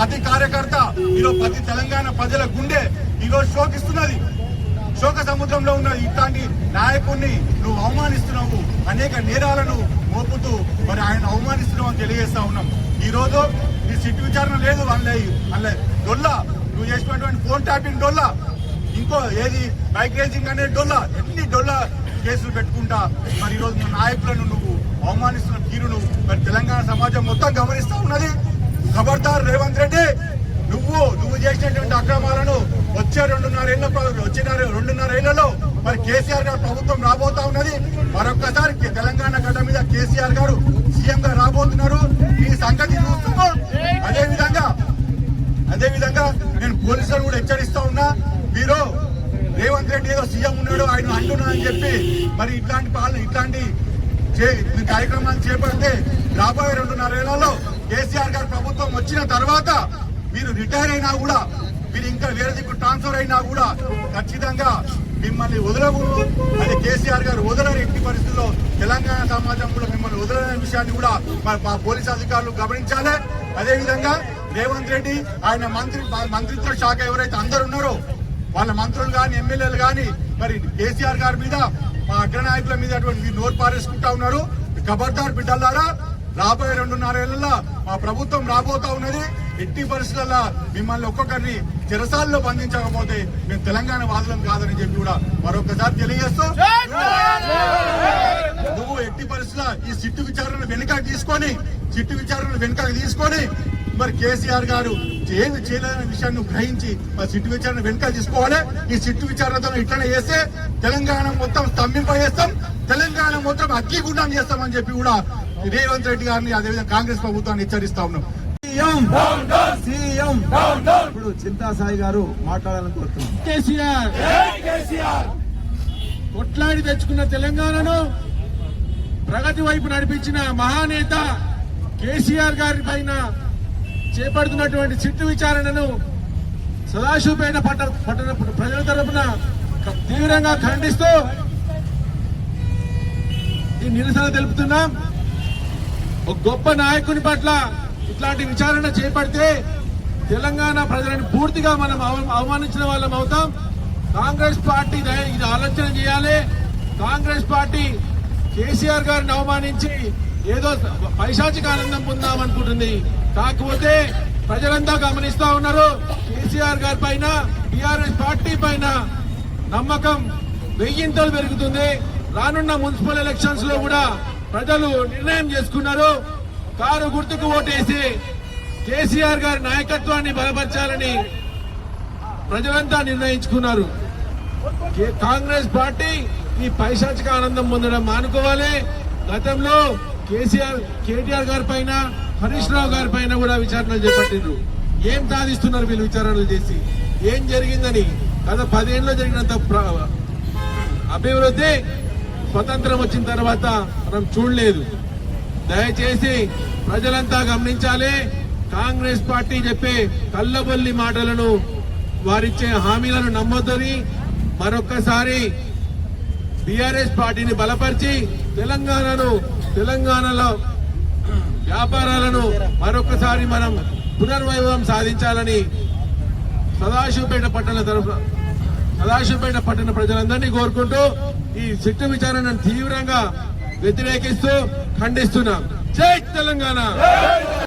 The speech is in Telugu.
ప్రతి కార్యకర్త ఈరోజు ప్రతి తెలంగాణ ప్రజల గుండె ఈరోజు శోకిస్తున్నది, శోక సముద్రంలో ఉన్నది. ఇట్లాంటి నాయకుడిని నువ్వు అవమానిస్తున్నావు, అనేక నేరాలను మోపుతూ మరి ఆయన అవమానిస్తున్నావు అని తెలియజేస్తా ఉన్నాం. ఈ రోజు నీ సిట్ విచారణ లేదు, వాళ్ళ డొల్లా నువ్వు చేసినటువంటి ఫోన్ ట్యాపింగ్ డొల్లా, ఇంకో ఏది బైక్ రేసింగ్ అనే డొల్లా, ఎన్ని డొల్లా కేసులు పెట్టుకుంటా మరి ఈరోజు మన నాయకులను నువ్వు అవమానిస్తున్న తీరును మరి తెలంగాణ సమాజం మొత్తం గమనిస్తా ఉన్నది. ఖబర్దార్ రేవంత్ రెడ్డి, నువ్వు చేసినటువంటి అక్రమాలను వచ్చే 2.5 ఏళ్లలో మరి కేసీఆర్ గారు ప్రభుత్వం రాబోతా ఉన్నది. మరొక్కసారి తెలంగాణ గడ్డ మీద కేసీఆర్ గారు సీఎం గా రాబోతున్నారు. ఈ సంగతి చూస్తూ అదేవిధంగా నేను పోలీసులను కూడా హెచ్చరిస్తా ఉన్నా, మీరు రేవంత్ రెడ్డి ఏదో సీఎం ఉన్నాడు ఆయన అంటున్నా అని చెప్పి మరి ఇట్లాంటి కార్యక్రమాలు చేపడితే రాబోయే 2.5 ఏళ్లలో కేసీఆర్ గారు ప్రభుత్వం వచ్చిన తర్వాత మీరు రిటైర్ అయినా కూడా, మీరు ఇంకా వేరే దిక్కు ట్రాన్స్ఫర్ అయినా కూడా ఖచ్చితంగా మిమ్మల్ని వదలకూడదు. అది కేసీఆర్ గారు వదలరు ఎట్టి పరిస్థితుల్లో. తెలంగాణ సమాజం కూడా మిమ్మల్ని వదలనే విషయాన్ని కూడా మా పోలీసు అధికారులు గమనించాలి. అదేవిధంగా రేవంత్ రెడ్డి ఆయన మంత్రిత్వ శాఖ ఎవరైతే అందరు ఉన్నారో వాళ్ళ మంత్రులు కానీ ఎమ్మెల్యేలు కానీ మరి కేసీఆర్ గారి మీద మా అగ్రనాయకుల మీద అటువంటి నోరు పారేసుకుంటా ఉన్నారు. ఖబర్దార్ బిడ్డలారా, రాబోయే 2.5 ఏళ్లలో మా ప్రభుత్వం రాబోతా ఉన్నది. ఎట్టి పరిస్థితుల్లో మిమ్మల్ని ఒక్కొక్కరిని చెరసాల్లో బంధించకపోతే మేము తెలంగాణ వాదులం కాదని చెప్పి కూడా మరొకసారి తెలియజేస్తూ, నువ్వు ఎట్టి పరిస్థితుల్లో ఈ సిట్టు విచారణను వెనుకకు తీసుకొని మరి కేసీఆర్ గారు ఏమి చేయలేని విషయాన్ని గ్రహించి మరి సిట్టు విచారణ వెనుక తీసుకోవాలి. ఈ సిట్టు విచారణతో ఇట్లనే చేస్తే తెలంగాణ మొత్తం స్తంభింపజేస్తాం, తెలంగాణ మొత్తం అగ్గిగుండం చేస్తామని చెప్పి కూడా రేవంత్ రెడ్డి గారిని అదేవిధంగా కాంగ్రెస్ ప్రభుత్వాన్ని హెచ్చరిస్తా ఉన్నాం. సీఎం ఇప్పుడు చింతా సాయి గారు మాట్లాడాలని కోరుతున్నాం. కేసీఆర్ కొట్లాడి తెచ్చుకున్న తెలంగాణను ప్రగతి వైపు నడిపించిన మహానేత కేసీఆర్ గారి పైన చేపడుతున్నటువంటి సిట్టు విచారణను సదాశివపేట పట్టణ ప్రజల తరఫున తీవ్రంగా ఖండిస్తూ ఈ నిరసన తెలుపుతున్నాం. ఒక గొప్ప నాయకుని పట్ల ఇట్లాంటి విచారణ చేపడితే తెలంగాణ ప్రజలను పూర్తిగా మనం అవమానించిన వాళ్ళం అవుతాం. కాంగ్రెస్ పార్టీ ఇది ఆలోచన చేయాలి. కాంగ్రెస్ పార్టీ కేసీఆర్ గారిని అవమానించి ఏదో పైశాచిక ఆనందం పొందామనుకుంటుంది. కాకపోతే ప్రజలంతా గమనిస్తా ఉన్నారు. కేసీఆర్ గారి పైన, టీఆర్ఎస్ పార్టీ పైన నమ్మకం 1000 పెరుగుతుంది. రానున్న మున్సిపల్ ఎలక్షన్స్ లో కూడా ప్రజలు నిర్ణయం చేసుకున్నారు. కారు గుర్తుకు ఓటేసి కేసీఆర్ గారి నాయకత్వాన్ని బలపరచాలని ప్రజలంతా నిర్ణయించుకున్నారు. కాంగ్రెస్ పార్టీ ఈ పైశాచిక ఆనందం పొందడం మానుకోవాలి. గతంలో కేటీఆర్ గారి పైన, హరీష్ రావు గారి పైన కూడా విచారణలు చేపట్టిండ్రు. ఏం సాధిస్తున్నారు వీళ్ళు విచారణలు చేసి? ఏం జరిగిందని? గత 10 ఏళ్ళలో జరిగినంత అభివృద్ధి స్వతంత్రం వచ్చిన తర్వాత మనం చూడలేదు. దయచేసి ప్రజలంతా గమనించాలి. కాంగ్రెస్ పార్టీ చెప్పే కల్లబొల్లి మాటలను, వారిచ్చే హామీలను నమ్మొద్దని మరొక్కసారి బీఆర్ఎస్ పార్టీని బలపరిచి తెలంగాణలో వ్యాపారాలను మరొకసారి మనం పునర్వైభవం సాధించాలని సదాశివపేట పట్టణ ప్రజలందరినీ కోరుకుంటూ ఈ సిట్టు విచారణను తీవ్రంగా వ్యతిరేకిస్తూ ఖండిస్తున్నాం. జై తెలంగాణ.